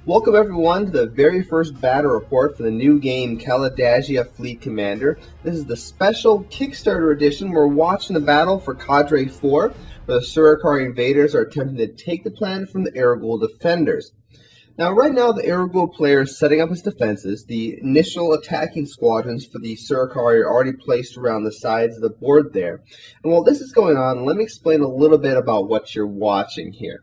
Welcome everyone to the very first battle report for the new game Kalidasia Fleet Commander. This is the special Kickstarter edition. We're watching the battle for Cadre 4, where the Surikari invaders are attempting to take the planet from the Aragul defenders. Now right now the Aragul player is setting up his defenses. The initial attacking squadrons for the Surikari are already placed around the sides of the board there. And while this is going on, let me explain a little bit about what you're watching here.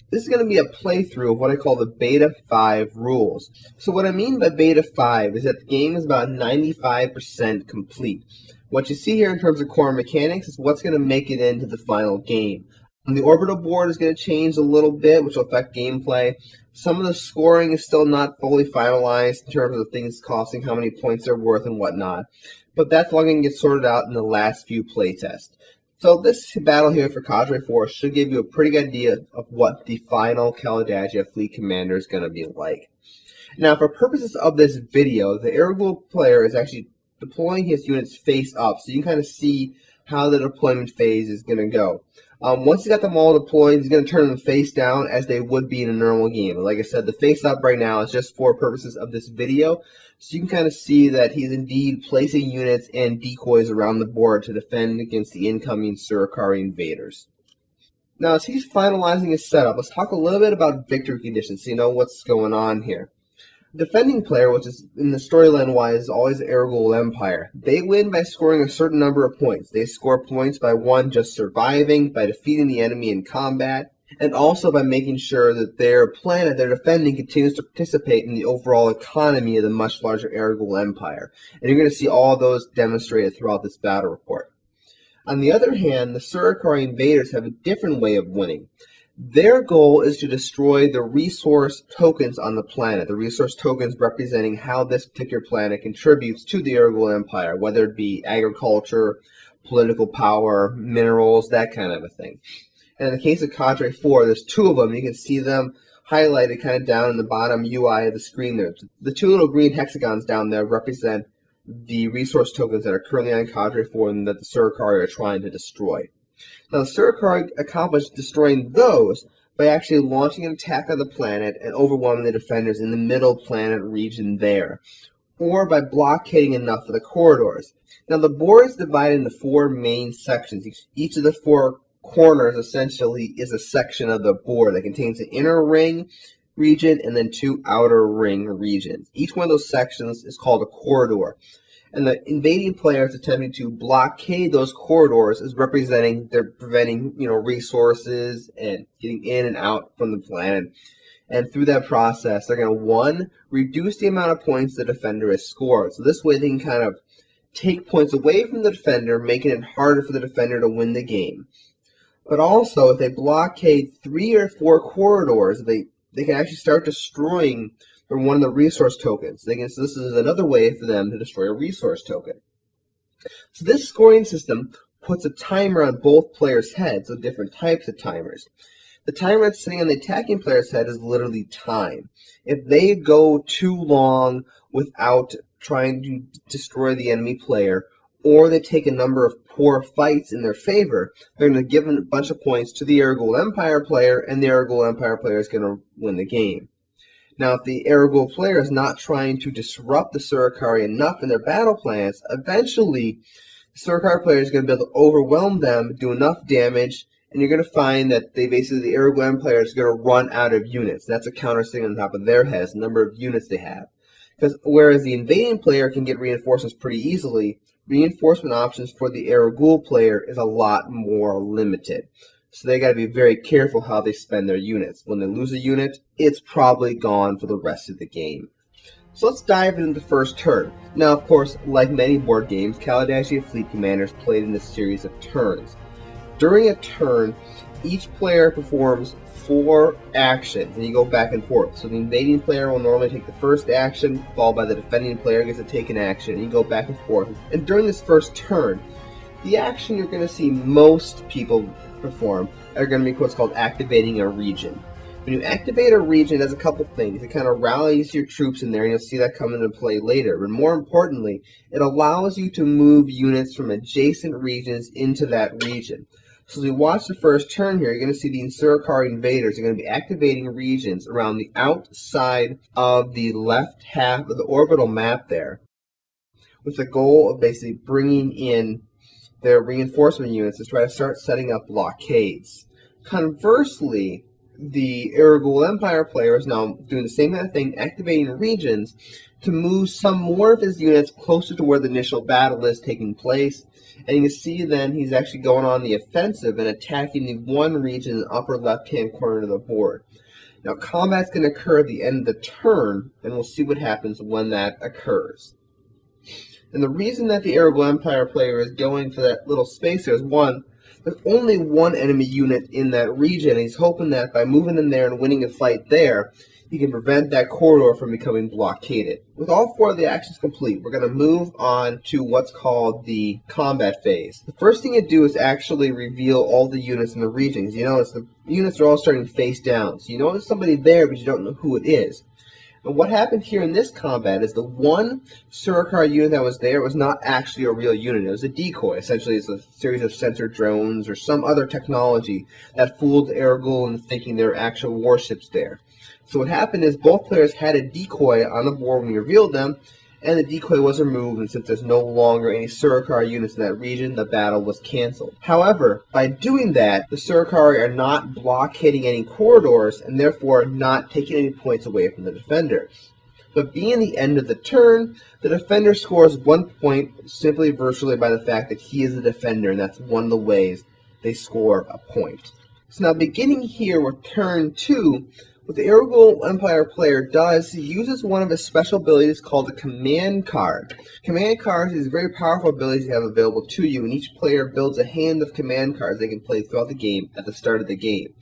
This is going to be a playthrough of what I call the Beta 5 rules. So what I mean by Beta 5 is that the game is about 95% complete. What you see here in terms of core mechanics is what's going to make it into the final game. The orbital board is going to change a little bit, which will affect gameplay. Some of the scoring is still not fully finalized in terms of things costing, how many points they're worth, and whatnot. But that's all going to get sorted out in the last few playtests. So this battle here for Cadre 4 should give you a pretty good idea of what the final Kalidasia Fleet Commander is going to be like. Now, for purposes of this video, the Aragul player is actually deploying his units face up, so you can kind of see how the deployment phase is going to go. Once he's got them all deployed, he's going to turn them face down as they would be in a normal game. Like I said, the face up right now is just for purposes of this video, so you can kind of see that he's indeed placing units and decoys around the board to defend against the incoming Surikari invaders. Now, as he's finalizing his setup, let's talk a little bit about victory conditions so you know what's going on here. Defending player, which is in the storyline-wise always the Aragul Empire, they win by scoring a certain number of points. They score points by one, just surviving, by defeating the enemy in combat, and also by making sure that their planet they're defending continues to participate in the overall economy of the much larger Aragul Empire. And you're going to see all of those demonstrated throughout this battle report. On the other hand, the Surikari invaders have a different way of winning. Their goal is to destroy the resource tokens on the planet, the resource tokens representing how this particular planet contributes to the Aragul Empire, whether it be agriculture, political power, minerals, that kind of a thing. And in the case of Cadre 4, there's two of them. You can see them highlighted kind of down in the bottom UI of the screen there. The two little green hexagons down there represent the resource tokens that are currently on Cadre 4 and that the Surikari are trying to destroy. Now, the Surikari accomplished destroying those by actually launching an attack on the planet and overwhelming the defenders in the middle planet region there, or by blockading enough of the corridors. Now, the board is divided into four main sections. Each of the four corners essentially is a section of the board that contains an inner ring region and then two outer ring regions. Each one of those sections is called a corridor. And the invading players attempting to blockade those corridors is representing they're preventing, resources and getting in and out from the planet. And through that process, they're going to, one, reduce the amount of points the defender has scored. So this way they can kind of take points away from the defender, making it harder for the defender to win the game. But also, if they blockade 3 or 4 corridors, they can actually start destroying one of the resource tokens. So this is another way for them to destroy a resource token. So this scoring system puts a timer on both players' heads, so different types of timers. The timer that's sitting on the attacking player's head is literally time. If they go too long without trying to destroy the enemy player, or they take a number of poor fights in their favor, they're going to give a bunch of points to the Aragul Empire player, and the Aragul Empire player is going to win the game. Now, if the Aragul player is not trying to disrupt the Surikari enough in their battle plans, eventually the Surikari player is going to be able to overwhelm them, do enough damage, and you're going to find that the Aragul Empire is going to run out of units. That's a counter sitting on top of their heads, the number of units they have. Because whereas the invading player can get reinforcements pretty easily, reinforcement options for the Aragul player is a lot more limited. So they got to be very careful how they spend their units. When they lose a unit, it's probably gone for the rest of the game. So let's dive into the first turn. Now, of course, like many board games, Kalidasia Fleet Commander is played in a series of turns. During a turn, each player performs 4 actions, and you go back and forth. So the invading player will normally take the first action, followed by the defending player gets to take an action, and you go back and forth. And during this first turn, the action you're going to see most people perform are going to be what's called activating a region. When you activate a region, it does a couple things. It kind of rallies your troops in there, and you'll see that come into play later. But more importantly, it allows you to move units from adjacent regions into that region. So as we watch the first turn here, you're going to see the Surikari invaders are going to be activating regions around the outside of the left half of the orbital map there, with the goal of basically bringing in their reinforcement units to try to start setting up blockades. Conversely, the Irregular Empire player is now doing the same kind of thing, activating regions to move some more of his units closer to where the initial battle is taking place. And you can see then he's actually going on the offensive and attacking the one region in the upper left-hand corner of the board. Now, combat's going to occur at the end of the turn, and we'll see what happens when that occurs. And the reason that the Irregular Empire player is going for that little space there is, one, there's only one enemy unit in that region, and he's hoping that by moving in there and winning a fight there, he can prevent that corridor from becoming blockaded. With all four of the actions complete, we're going to move on to what's called the combat phase. The first thing you do is actually reveal all the units in the region. As you notice, the units are all starting face down. So you know there's somebody there, but you don't know who it is. And what happened here in this combat is the one Surikari unit that was there was not actually a real unit. It was a decoy. Essentially, it's a series of sensor drones or some other technology that fooled Ergul into thinking there were actual warships there. So what happened is both players had a decoy on the board when we revealed them, and the decoy was removed, and since there's no longer any Surikari units in that region, the battle was cancelled. However, by doing that, the Surikari are not blockading any corridors, and therefore not taking any points away from the defender. But being the end of the turn, the defender scores 1 point simply virtually by the fact that he is the defender, and that's one of the ways they score a point. So now beginning here with turn 2, what the Irregular Empire player does, he uses one of his special abilities called the Command Card. Command Cards is very powerful abilities you have available to you, and each player builds a hand of command cards they can play throughout the game at the start of the game.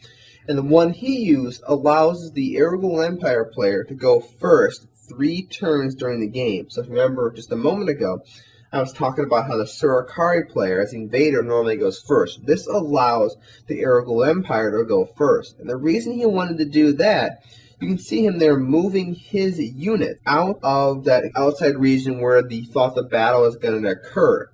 And the one he used allows the Irregular Empire player to go first 3 turns during the game. So if you remember just a moment ago, I was talking about how the Surikari player, as invader, normally goes first. This allows the Irregular Empire to go first. And the reason he wanted to do that, you can see him there moving his unit out of that outside region where he thought the battle is going to occur.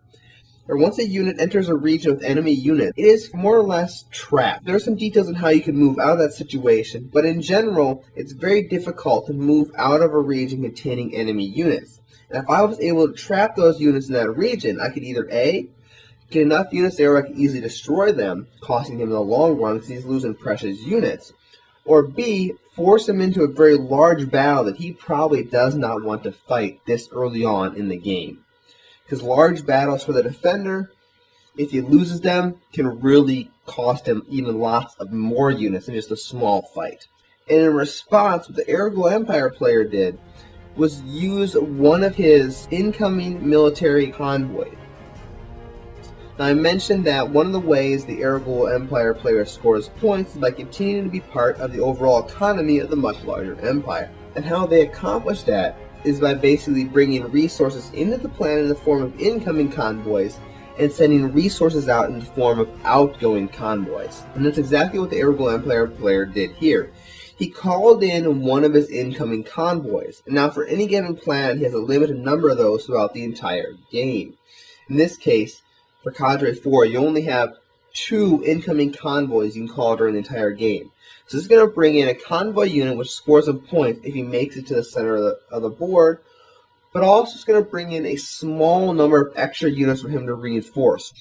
Or once a unit enters a region with enemy unit, it is more or less trapped. There are some details on how you can move out of that situation, but in general, it's very difficult to move out of a region containing enemy units. And if I was able to trap those units in that region, I could either A, get enough units there where I could easily destroy them, costing him in the long run because he's losing precious units, or B, force him into a very large battle that he probably does not want to fight this early on in the game. Because large battles for the defender, if he loses them, can really cost him even lots of more units than just a small fight. And in response, what the Irregular Empire player did was use one of his incoming military convoys. Now I mentioned that one of the ways the Irregular Empire player scores points is by continuing to be part of the overall economy of the much larger empire. And how they accomplish that is by basically bringing resources into the planet in the form of incoming convoys and sending resources out in the form of outgoing convoys. And that's exactly what the Irregular Empire player did here. He called in one of his incoming convoys. And now for any given planet, he has a limited number of those throughout the entire game. In this case, for Cadre 4, you only have 2 incoming convoys you can call during the entire game. So this is going to bring in a convoy unit which scores some points if he makes it to the center of the board, but also it's going to bring in a small number of extra units for him to reinforce.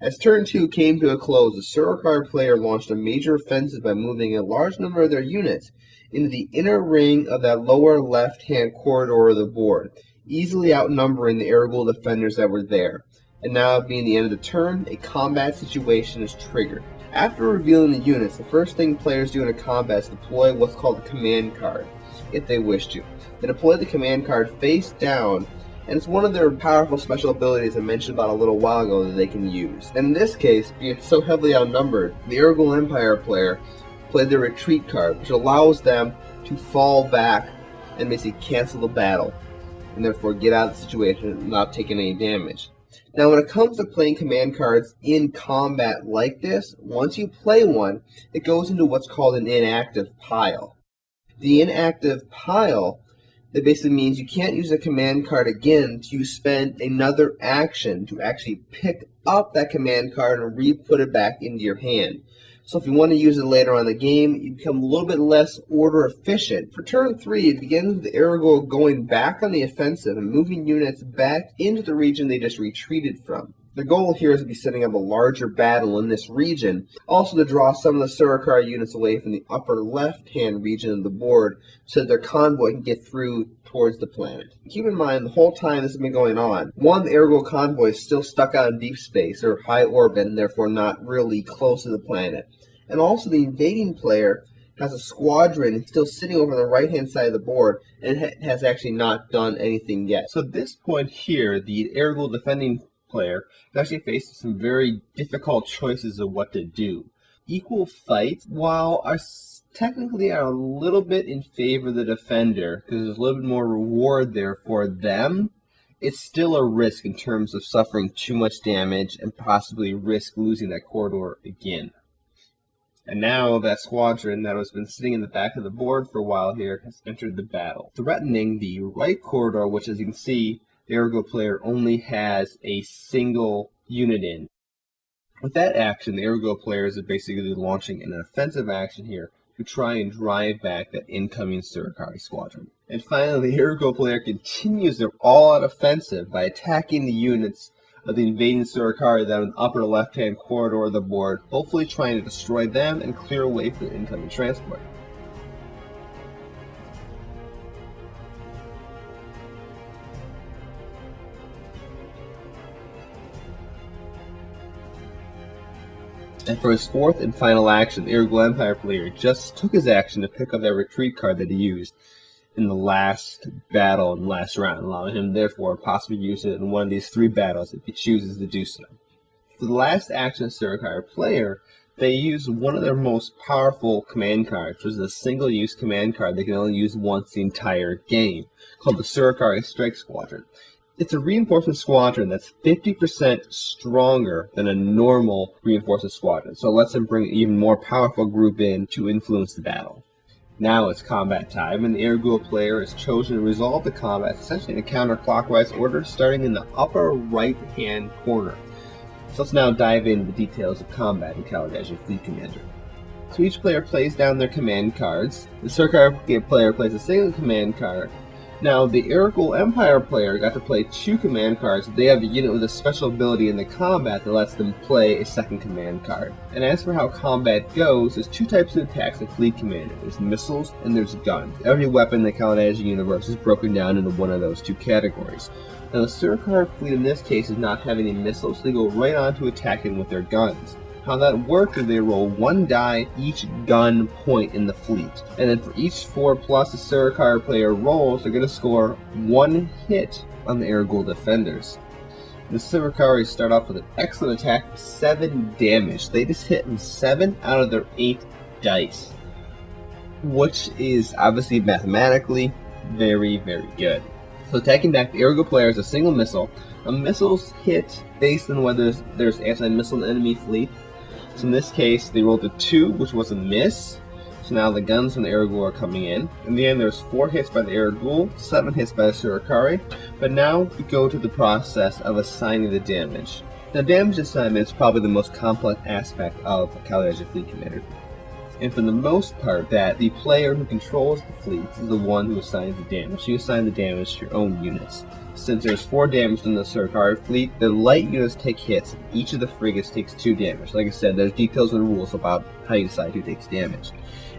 As turn 2 came to a close, the Surikari player launched a major offensive by moving a large number of their units into the inner ring of that lower left-hand corridor of the board, easily outnumbering the Irregular defenders that were there. And now, being the end of the turn, a combat situation is triggered. After revealing the units, the first thing players do in a combat is deploy what's called a command card, if they wish to. They deploy the command card face down, and it's one of their powerful special abilities I mentioned about a little while ago that they can use. And in this case, being so heavily outnumbered, the Irregular Empire player played the retreat card, which allows them to fall back and basically cancel the battle, and therefore get out of the situation without taking any damage. Now when it comes to playing command cards in combat like this, once you play one, it goes into what's called an inactive pile. The inactive pile, that basically means you can't use a command card again to spend another action to actually pick up that command card and re-put it back into your hand. So if you want to use it later on in the game, you become a little bit less order efficient. For turn 3, it begins with the Ergo going back on the offensive and moving units back into the region they just retreated from. The goal here is to be setting up a larger battle in this region, also to draw some of the Surakari units away from the upper left-hand region of the board so that their convoy can get through towards the planet. Keep in mind, the whole time this has been going on, one Ergo convoy is still stuck out in deep space or high orbit and therefore not really close to the planet. And also the invading player has a squadron still sitting over on the right-hand side of the board and has actually not done anything yet. So at this point here, the Ergo defending player actually faces some very difficult choices of what to do. Equal fights, while technically are a little bit in favor of the defender, because there's a little bit more reward there for them, it's still a risk in terms of suffering too much damage and possibly risk losing that corridor again. And now that squadron that has been sitting in the back of the board for a while here has entered the battle, threatening the right corridor, which, as you can see, the Ergo player only has a single unit in. With that action, the Ergo player is basically launching an offensive action here to try and drive back that incoming Surakari squadron. And finally, the Ergo player continues their all-out offensive by attacking the units of the invading Surakari that are in the upper left-hand corridor of the board, hopefully trying to destroy them and clear a way for the incoming transport. And for his fourth and final action, the Ergo Empire player just took his action to pick up that retreat card that he used in the last battle and last round, allowing him therefore possibly use it in one of these 3 battles if he chooses to do so. For the last action of Surakari player, they used one of their most powerful command cards, which is a single-use command card they can only use once the entire game, called the Surakari Strike Squadron. It's a reinforcement squadron that's 50% stronger than a normal reinforcement squadron, so it lets them bring an even more powerful group in to influence the battle. Now it's combat time, and the Ergo player has chosen to resolve the combat essentially in a counterclockwise order, starting in the upper right-hand corner. So let's now dive into the details of combat in Kalidasia Fleet Commander. So each player plays down their command cards. The Surakari player plays a single command card. Now, the Ergo Empire player got to play 2 command cards. They have a unit with a special ability in the combat that lets them play a second command card. And as for how combat goes, there's 2 types of attacks in Fleet Commander. There's missiles and there's guns. Every weapon in the Kalidasia universe is broken down into one of those 2 categories. Now, the Surakari fleet in this case is not having any missiles, so they go right on to attacking with their guns. How that works is they roll 1 die each gun point in the fleet. And then for each 4+ the Surakari player rolls, they're going to score 1 hit on the Ergo defenders. The Surakari start off with an excellent attack with 7 damage. They just hit in 7 out of their 8 dice, which is obviously mathematically very, very good. So attacking back, the Ergo player is a single missile. A missile's hit based on whether there's anti-missile in the enemy fleet. So in this case, they rolled a 2, which was a miss. So now the guns from the Ergo are coming in. In the end, there's 4 hits by the Ergo, 7 hits by the Surakari. But now we go to the process of assigning the damage. Now, damage assignment is probably the most complex aspect of Kalidasia Fleet Commander. And for the most part, that the player who controls the fleet is the one who assigns the damage. You assign the damage to your own units. Since there's 4 damage in the Surakari fleet, the light units take hits. Each of the frigates takes 2 damage. Like I said, there's details in the rules about how you decide who takes damage.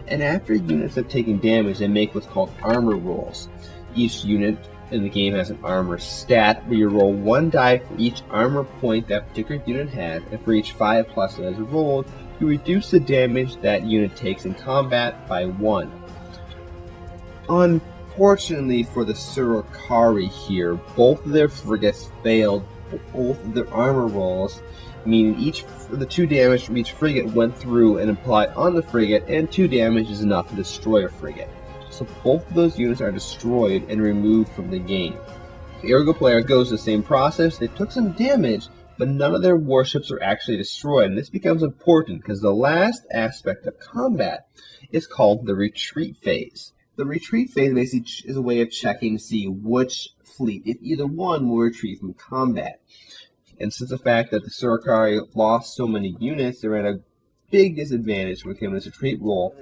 And after units have taken damage, they make what's called armor rolls. Each unit in the game has an armor stat where you roll 1 die for each armor point that particular unit has, and for each 5+ that is rolled, you reduce the damage that unit takes in combat by 1. Unfortunately for the Surakari here, both of their frigates failed both of their armor rolls, meaning the 2 damage from each frigate went through and applied on the frigate, and 2 damage is enough to destroy a frigate. So both of those units are destroyed and removed from the game. The Ergo player goes the same process. They took some damage, but none of their warships are actually destroyed, and this becomes important because the last aspect of combat is called the retreat phase. The retreat phase basically is a way of checking to see which fleet, if either one, will retreat from combat. And since the fact that the Surikari lost so many units, they're at a big disadvantage when it came to this retreat roll,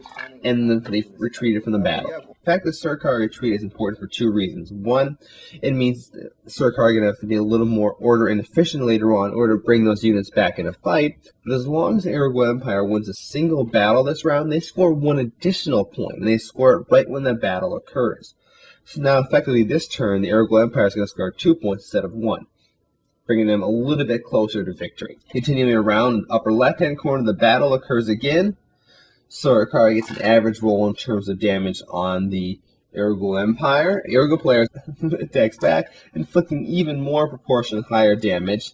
and then they retreated from the battle. The fact that Surikari retreat is important for two reasons. One, it means the Surikari are going to have to be a little more order inefficient later on in order to bring those units back in a fight, but as long as the Aragorn Empire wins a single battle this round, they score one additional point, and they score it right when the battle occurs. So now, effectively, this turn, the Aragorn Empire is going to score 2 points instead of 1. Bringing them a little bit closer to victory. Continuing around, upper left-hand corner, the battle occurs again. Surikari gets an average roll in terms of damage on the Aragorn Empire. Aragorn player attacks back, inflicting even more proportionate higher damage.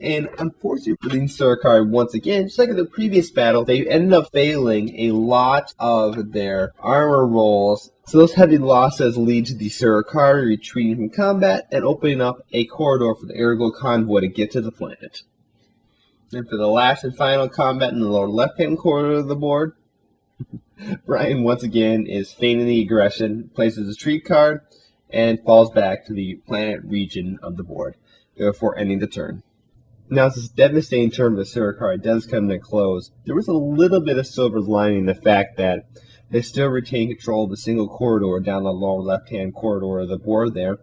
And unfortunately for the Surikari, once again, just like in the previous battle, they ended up failing a lot of their armor rolls. So those heavy losses lead to the Surikari retreating from combat and opening up a corridor for the Aragorn convoy to get to the planet. And for the last and final combat in the lower left-hand corner of the board, Brian once again is feigning the aggression, places a retreat card, and falls back to the planet region of the board, therefore ending the turn. Now, as this devastating turn of the Surikari does come to a close, there was a little bit of silver lining in the fact that they still retain control of the single corridor down the lower left-hand corridor of the board there,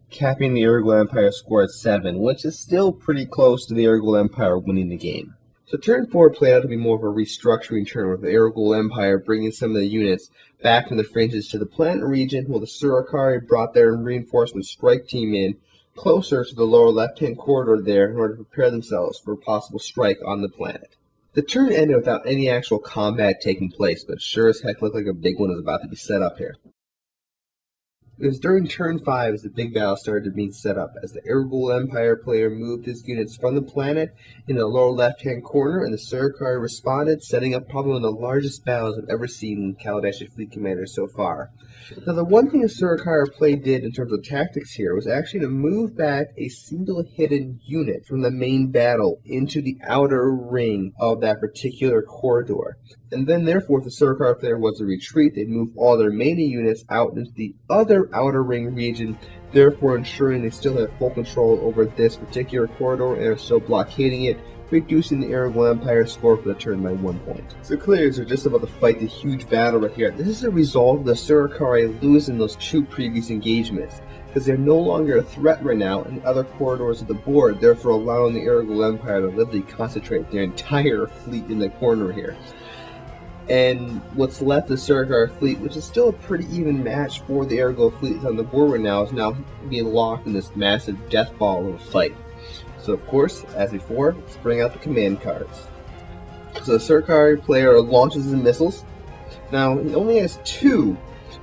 capping the Aragorn Empire score at 7, which is still pretty close to the Aragorn Empire winning the game. So turn 4 played out to be more of a restructuring turn, with the Aragorn Empire bringing some of the units back from the fringes to the planet region, while the Surikari brought their reinforcement strike team in closer to the lower left-hand corridor there in order to prepare themselves for a possible strike on the planet. The turn ended without any actual combat taking place, but sure as heck looked like a big one was about to be set up here. It was during turn 5 as the big battle started being set up, as the Aragorn Empire player moved his units from the planet in the lower left-hand corner, and the Surikari responded, setting up probably one of the largest battles I've ever seen in Kalidasia Fleet Commander so far. Now, the one thing the Surikari play did in terms of tactics here was actually to move back a single hidden unit from the main battle into the outer ring of that particular corridor. And then, therefore, if the Surikari player was to retreat, they'd move all their remaining units out into the other outer ring region, therefore ensuring they still have full control over this particular corridor and are still blockading it, reducing the Aragorn Empire score for the turn by 1 point. So clearly, as they're just about to fight the huge battle right here, this is a result of the Surikari losing those 2 previous engagements, because they're no longer a threat right now in the other corridors of the board, therefore allowing the Aragorn Empire to literally concentrate their entire fleet in the corner here. And what's left of the Surikari fleet, which is still a pretty even match for the Aragorn fleet that's on the board right now, is now being locked in this massive death ball of a fight. So of course, as before, let's bring out the command cards. So the Surikari player launches his missiles. Now, he only has 2,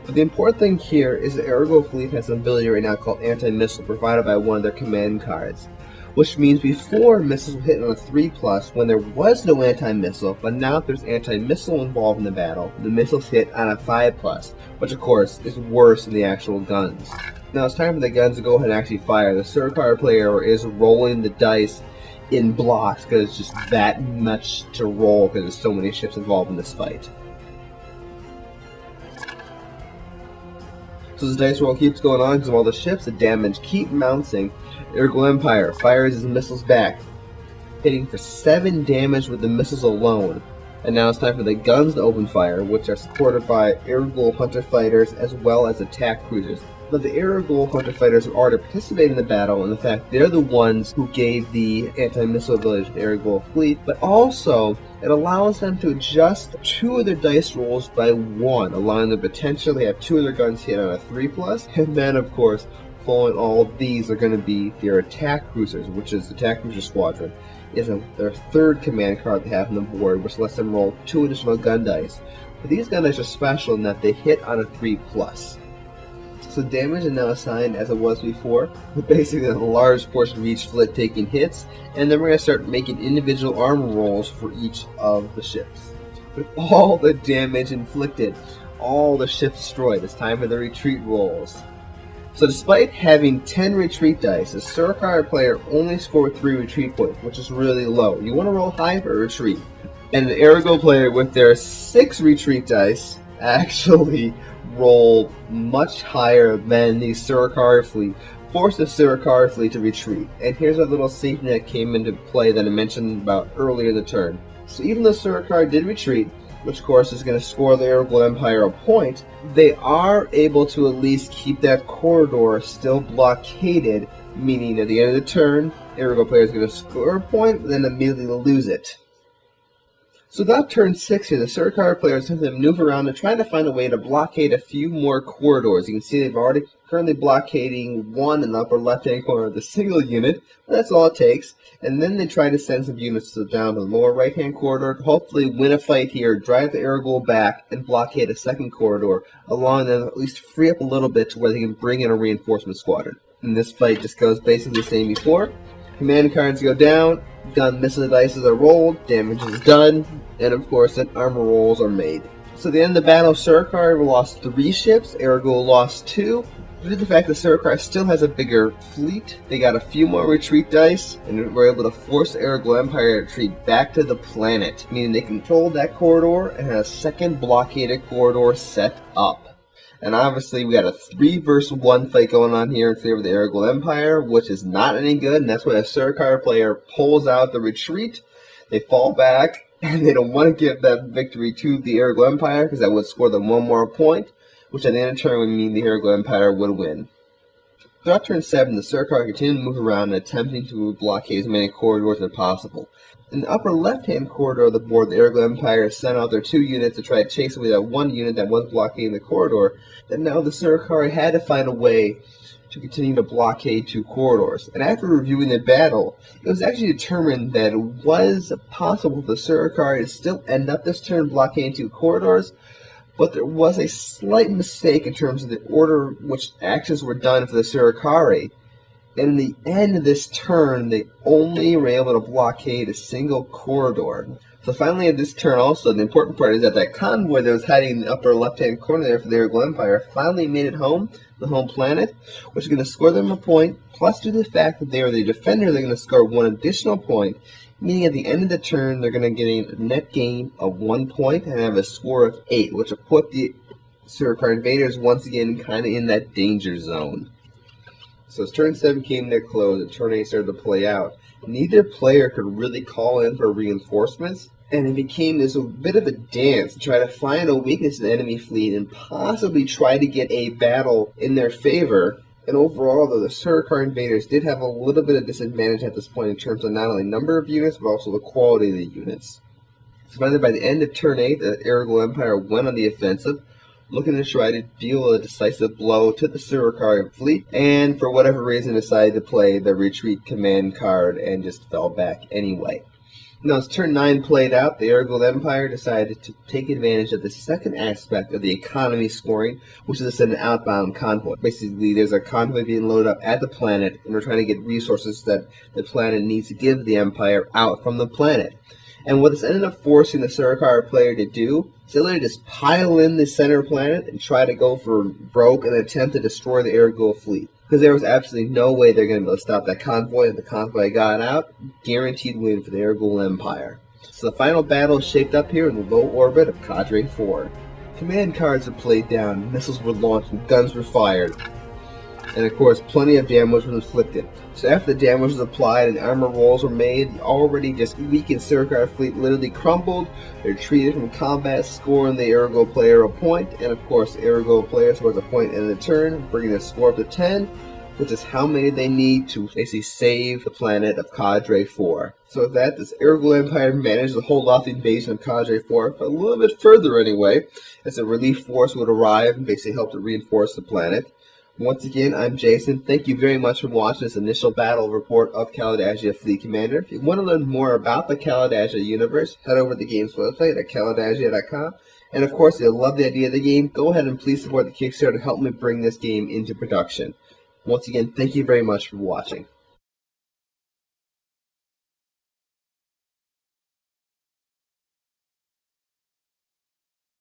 but the important thing here is the Aragorn fleet has an ability right now called anti-missile, provided by one of their command cards. Which means before, missiles were hit on a 3+ when there was no anti-missile, but now if there's anti-missile involved in the battle, the missiles hit on a 5+, which of course is worse than the actual guns. Now it's time for the guns to go ahead and actually fire. The Surikari player is rolling the dice in blocks because it's just that much to roll because there's so many ships involved in this fight. So the dice roll keeps going on because of all the ships, the damage keep mounting. Aragorn Empire fires his missiles back, hitting for 7 damage with the missiles alone. And now it's time for the guns to open fire, which are supported by Aragorn Hunter Fighters as well as attack cruisers. But the Aragorn Hunter Fighters are already participating in the battle, and in fact they're the ones who gave the anti-missile ability to the Aragorn fleet, but also it allows them to adjust 2 of their dice rolls by 1, allowing them to potentially have 2 of their guns hit on a 3+, and then of course following all of these are going to be their attack cruisers, which is the attack cruiser squadron, is their 3rd command card they have on the board, which lets them roll 2 additional gun dice. But these gun dice are special in that they hit on a 3+. So damage is now assigned as it was before, with basically a large portion of each fleet taking hits, and then we're going to start making individual armor rolls for each of the ships. With all the damage inflicted, all the ships destroyed, it's time for the retreat rolls. So despite having 10 retreat dice, the Surikari player only scored 3 retreat points, which is really low. You want to roll high for a retreat. And the Aragorn player with their 6 retreat dice actually roll much higher than the Surikari fleet forced the Surakari fleet to retreat. And here's a little safety that came into play that I mentioned about earlier in the turn. So even though Surakari did retreat, which of course is going to score the Aragorn Empire a point, they are able to at least keep that corridor still blockaded, meaning at the end of the turn, Aragorn player is going to score a point, but then immediately lose it. So that turn 6 here, the Surakari player is simply maneuver around and trying to find a way to blockade a few more corridors. You can see they've already currently blockading one in the upper left-hand corner of the single unit. That's all it takes. And then they try to send some units down to the lower right-hand corridor to hopefully win a fight here, drive the Aragorn back, and blockade a second corridor, allowing them to at least free up a little bit to where they can bring in a reinforcement squadron. And this fight just goes basically the same before. Command cards go down, gun missile dice are rolled, damage is done, and of course then armor rolls are made. So at the end of the battle, Surakari lost 3 ships, Aragorn lost 2. Due to the fact that Surakari still has a bigger fleet, they got a few more retreat dice, and were able to force the Aragorn Empire to retreat back to the planet, meaning they controlled that corridor and had a second blockaded corridor set up. And obviously we got a 3 versus 1 fight going on here in favor of the Aragorn Empire, which is not any good, and that's why a Surakari player pulls out the retreat. They fall back, and they don't want to give that victory to the Aragorn Empire, because that would score them 1 more point, which at the end of turn would mean the Aragorn Empire would win. Throughout turn 7, the Surakari continued to move around and attempting to blockade as many corridors as possible. In the upper left-hand corridor of the board, the Aragorn Empire sent out their 2 units to try to chase away that 1 unit that was blockading the corridor. Then now the Surakari had to find a way to continue to blockade 2 corridors. And after reviewing the battle, it was actually determined that it was possible for the Surakari to still end up this turn blockading 2 corridors, but there was a slight mistake in terms of the order which actions were done for the Surakari. And in the end of this turn, they only were able to blockade a single corridor. So finally at this turn also, the important part is that that convoy that was hiding in the upper left-hand corner there for the Aragorn Empire finally made it home, the home planet, which is going to score them a point, plus due to the fact that they are the defender, they're going to score 1 additional point, meaning at the end of the turn, they're going to get a net gain of 1 point and have a score of 8, which will put the Surakari invaders once again kind of in that danger zone. So as turn 7 came to a close and turn 8 started to play out, neither player could really call in for reinforcements, and it became this a bit of a dance to try to find a weakness in the enemy fleet and possibly try to get a battle in their favor. And overall, though, the Surakari invaders did have a little bit of disadvantage at this point in terms of not only number of units, but also the quality of the units. So finally, by the end of turn 8, the Aragorn Empire went on the offensive, looking to try to deal a decisive blow to the Surakari fleet, and for whatever reason decided to play the retreat command card and just fell back anyway. Now, as turn 9 played out, the Aragorn Empire decided to take advantage of the second aspect of the economy scoring, which is to send an outbound convoy. Basically, there's a convoy being loaded up at the planet, and we're trying to get resources that the planet needs to give the Empire out from the planet. And what this ended up forcing the Surakari player to do is they literally just pile in the center planet and try to go for broke and attempt to destroy the Aragorn fleet. Because there was absolutely no way they're going to be able to stop that convoy. If the convoy got out, guaranteed win for the Aragorn Empire. So the final battle is shaped up here in the low orbit of Cadre 4. Command cards are played down, missiles were launched, and guns were fired. And of course, plenty of damage was inflicted. So after the damage was applied and armor rolls were made, the already just weakened Surakari fleet literally crumbled. They retreated from combat, scoring the Aragorn player a point, and of course, the Aragorn player scores a point in the turn, bringing the score up to 10, which is how many they need to basically save the planet of Cadre 4. So with that, this Aragorn Empire managed to hold off the invasion of Cadre 4 for a little bit further anyway, as a relief force would arrive and basically help to reinforce the planet. Once again, I'm Jason. Thank you very much for watching this initial battle report of Kalidasia Fleet Commander. If you want to learn more about the Kalidasia universe, head over to the game's website at kalidasia.com. And of course, if you love the idea of the game, go ahead and please support the Kickstarter to help me bring this game into production. Once again, thank you very much for watching.